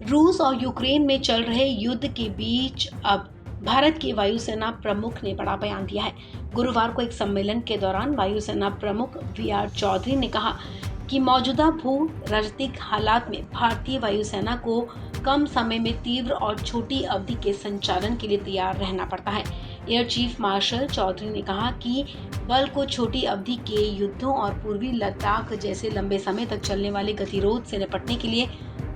रूस और यूक्रेन में चल रहे युद्ध के बीच अब भारत की वायुसेना प्रमुख ने बड़ा बयान दिया है। गुरुवार को एक सम्मेलन के दौरान वायुसेना प्रमुख वी.आर. चौधरी ने कहा कि मौजूदा भू राजनीतिक हालात में भारतीय वायुसेना को कम समय में तीव्र और छोटी अवधि के संचालन के लिए तैयार रहना पड़ता है। एयर चीफ मार्शल चौधरी ने कहा कि बल को छोटी अवधि के युद्धों और पूर्वी लद्दाख जैसे लंबे समय तक चलने वाले गतिरोध से निपटने के लिए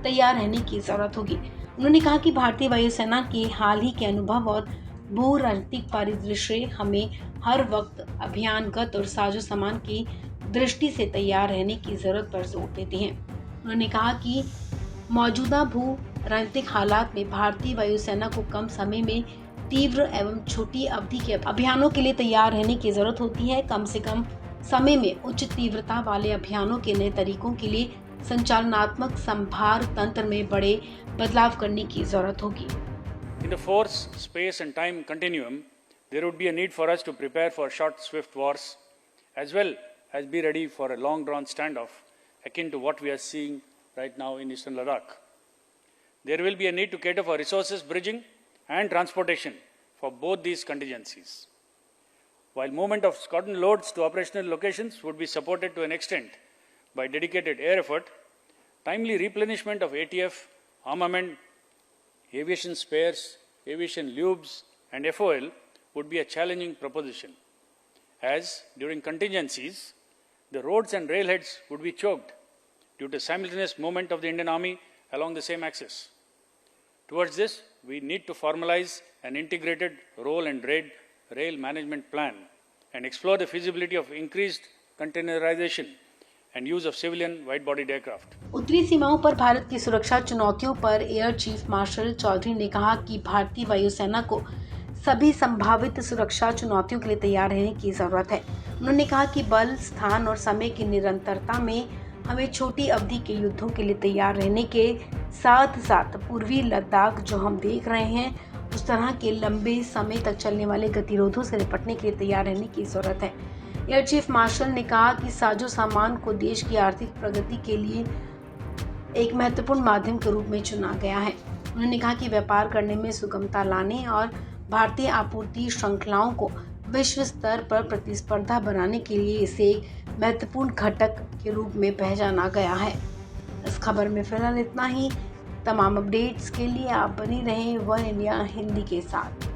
तैयार रहने की जरूरत होगी। उन्होंने कहा कि भारतीय वायुसेना के हाल ही के अनुभव और भू राजनीतिक परिदृश्य हमें हर वक्त अभियानगत और साजो सामान की दृष्टि से तैयार रहने की जरूरत पर जोर देते हैं। उन्होंने कहा कि मौजूदा भू राजनीतिक हालात में भारतीय वायुसेना को कम समय में तीव्र एवं छोटी अवधि के अभियानों के लिए तैयार रहने की जरूरत होती है। कम से कम समय में उच्च तीव्रता वाले अभियानों के नए तरीकों के लिए संचालनात्मक संभार तंत्र में बड़े बदलाव करने की जरूरत होगी। In the force, space and time continuum, there would be a need for us to prepare for short, swift wars, as well as be ready for a long-drawn standoff, akin to what we are seeing right now in eastern Ladakh. There will be a need to cater for resources bridging and transportation for both these contingencies. While movement of squadron loads to operational locations would be supported to an extent by dedicated air effort, timely replenishment of ATF, armament, aviation spares, aviation lubes and FOL would be a challenging proposition, as during contingencies, the roads and railheads would be choked due to simultaneous movement of the Indian Army along the same axis. Towards this, we need to formalize an integrated roll and rail management plan and explore the feasibility of increased containerization and use of civilian wide-bodied aircraft. उत्तरी सीमाओं पर भारत की सुरक्षा चुनौतियों पर air chief marshal Chaudhary ने कहा कि भारतीय वायुसेना को सभी संभावित सुरक्षा चुनौतियों के लिए तैयार रहने की जरूरत है। उन्होंने कहा कि बल, स्थान और समय की निरंतरता में हमें छोटी अवधि के युद्धों के लिए तैयार रहने के साथ साथ पूर्वी लद्दाख जो हम देख रहे हैं उस तरह के लंबे समय तक चलने वाले गतिरोधों से निपटने के लिए तैयार रहने की जरूरत है। एयर चीफ मार्शल ने कहा कि साजो सामान को देश की आर्थिक प्रगति के लिए एक महत्वपूर्ण माध्यम के रूप में चुना गया है। उन्होंने कहा कि व्यापार करने में सुगमता लाने और भारतीय आपूर्ति श्रृंखलाओं को विश्व स्तर पर प्रतिस्पर्धा बनाने के लिए इसे एक महत्वपूर्ण घटक के रूप में पहचाना गया है। इस खबर में फिलहाल इतना ही। तमाम अपडेट्स के लिए आप बने रहें वन इंडिया हिंदी के साथ।